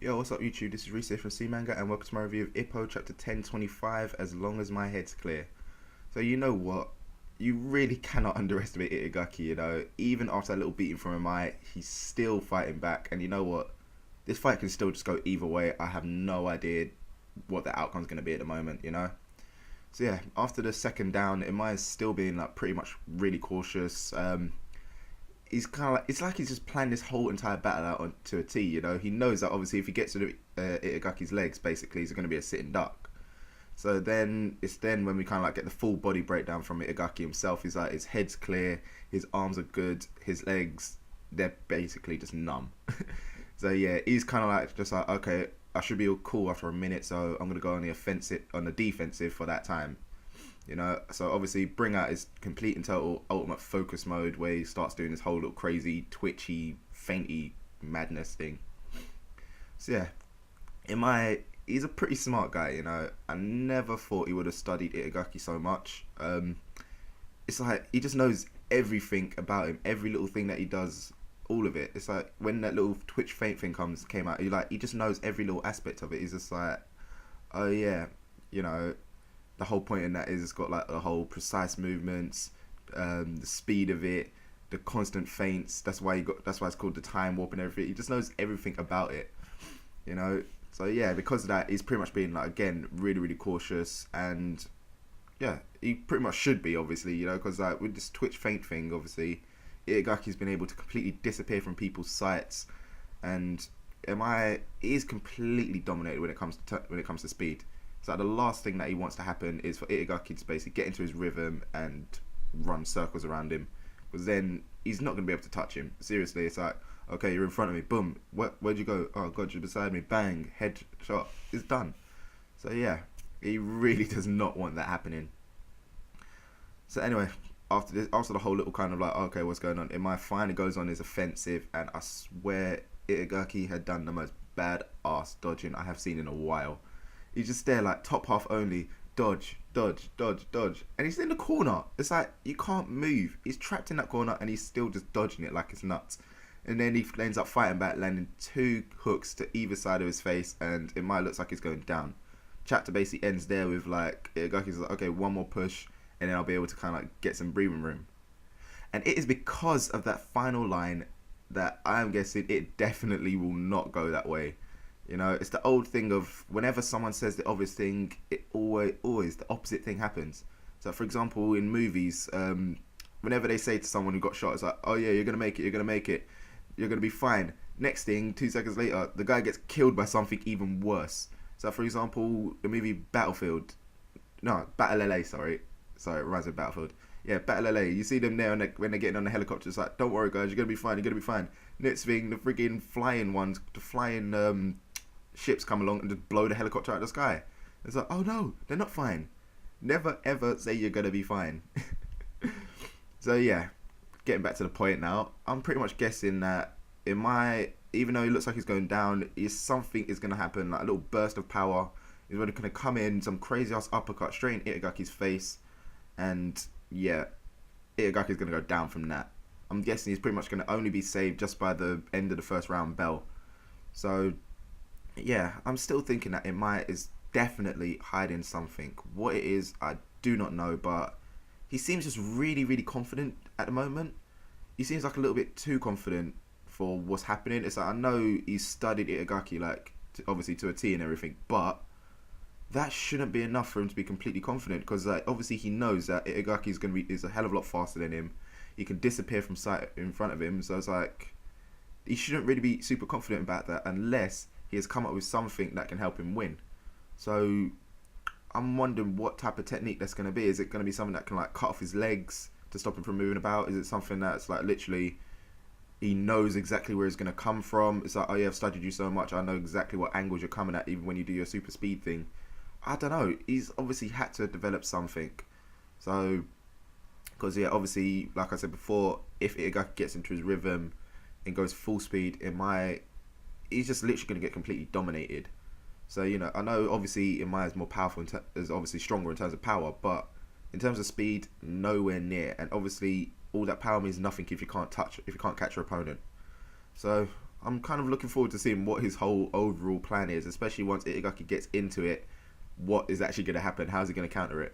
Yo, what's up YouTube? This is Reese from C Manga and welcome to my review of Ippo chapter 1025, As Long As My Head's Clear. So you know what? You really cannot underestimate Itagaki, you know. Even after a little beating from Imai, he's still fighting back. And you know what? This fight can still just go either way. I have no idea what the outcome's going to be at the moment, you know. So yeah, after the second down, Imai is still being like pretty much really cautious. He's kind of like, it's like he's just planned this whole entire battle out to a T. You know, he knows that obviously if he gets to Itagaki's legs, basically he's going to be a sitting duck. So then it's then when we kind of like get the full body breakdown from Itagaki himself. He's like, his head's clear, his arms are good, his legs, they're basically just numb. So yeah, he's kind of like just like, okay, I should be all cool after a minute, so I'm gonna go on the defensive for that time. You know, so obviously bring out his complete and total ultimate focus mode where he starts doing this whole little crazy twitchy fainty madness thing. So yeah, he's a pretty smart guy, you know. I never thought he would have studied Itagaki so much. It's like he just knows everything about him, every little thing that he does, all of it. It's like when that little twitch faint thing came out, he just knows every little aspect of it. He's just like, oh yeah, you know, the whole point in that is it's got like the whole precise movements, the speed of it, the constant feints. That's why it's called the time warp and everything. He just knows everything about it, you know. So yeah, because of that, he's pretty much being like, again, really really cautious. And yeah, he pretty much should be, obviously, you know, because like with this twitch feint thing, obviously Itagaki's been able to completely disappear from people's sights, and he is completely dominated when it comes to speed. So the last thing that he wants to happen is for Itagaki to basically get into his rhythm and run circles around him, because then he's not going to be able to touch him. Seriously, it's like, okay, you're in front of me, boom, where'd you go? Oh god, you're beside me, bang, head shot, it's done. So yeah, he really does not want that happening. So anyway, after the whole little kind of like, okay, what's going on? Imai finally goes on his offensive, and I swear Itagaki had done the most badass dodging I have seen in a while. He's just there like top half only, dodge, dodge, dodge, dodge, and he's in the corner. It's like you can't move. He's trapped in that corner and he's still just dodging it like it's nuts. And then he ends up fighting back, landing two hooks to either side of his face, and it might look like he's going down. Chapter basically ends there with like Itagaki's like, okay, one more push, and then I'll be able to kind of like get some breathing room. And it is because of that final line that I am guessing it definitely will not go that way. You know, it's the old thing of whenever someone says the obvious thing, it always the opposite thing happens. So, for example, in movies, whenever they say to someone who got shot, it's like, oh yeah, you're gonna make it, you're gonna make it, you're gonna be fine. Next thing, 2 seconds later, the guy gets killed by something even worse. So, for example, the movie Battle LA, sorry, it reminds me of Battlefield. Yeah, Battle LA. You see them there when they're getting on the helicopter. It's like, don't worry, guys, you're gonna be fine. You're gonna be fine. Next thing, the friggin' flying ships come along and just blow the helicopter out of the sky. It's like, oh no, they're not fine. Never ever say you're gonna be fine. So yeah, getting back to the point now, I'm pretty much guessing that even though he looks like he's going down, something is gonna happen, like a little burst of power. He's really gonna come in, some crazy ass uppercut straight in Itagaki's face, and yeah, Itagaki's gonna go down from that. I'm guessing he's pretty much gonna only be saved just by the end of the first round bell. So yeah, I'm still thinking that Imai is definitely hiding something. What it is, I do not know, but he seems just really, really confident at the moment. He seems like a little bit too confident for what's happening. It's like, I know he's studied Itagaki, like, obviously to a T and everything, but that shouldn't be enough for him to be completely confident, because like, obviously he knows that Itagaki is a hell of a lot faster than him. He can disappear from sight in front of him, so it's like, he shouldn't really be super confident about that unless he has come up with something that can help him win. So I'm wondering what type of technique that's going to be. Is it going to be something that can like cut off his legs to stop him from moving about? Is it something that's like literally he knows exactly where he's going to come from? It's like, oh yeah, I've studied you so much, I know exactly what angles you're coming at even when you do your super speed thing. I don't know. He's obviously had to develop something. So, because yeah, obviously, like I said before, if Itagaki gets into his rhythm and goes full speed, he's just literally going to get completely dominated. So, you know, I know obviously Imai is more powerful, is obviously stronger in terms of power, but in terms of speed, nowhere near. And obviously, all that power means nothing if you can't catch your opponent. So, I'm kind of looking forward to seeing what his whole overall plan is, especially once Itagaki gets into it. What is actually going to happen? How's he going to counter it?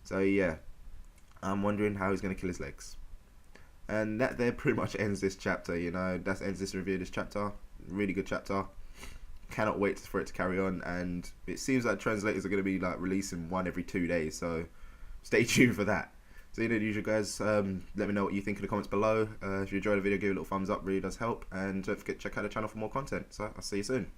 So yeah, I'm wondering how he's going to kill his legs. And that there pretty much ends this chapter. You know, that ends this review of this chapter. Really good chapter. Cannot wait for it to carry on. And it seems like translators are going to be like releasing one every 2 days. So stay tuned for that. So, you know, the usual guys, let me know what you think in the comments below. If you enjoyed the video, give it a little thumbs up, really does help. And don't forget to check out the channel for more content. So, I'll see you soon.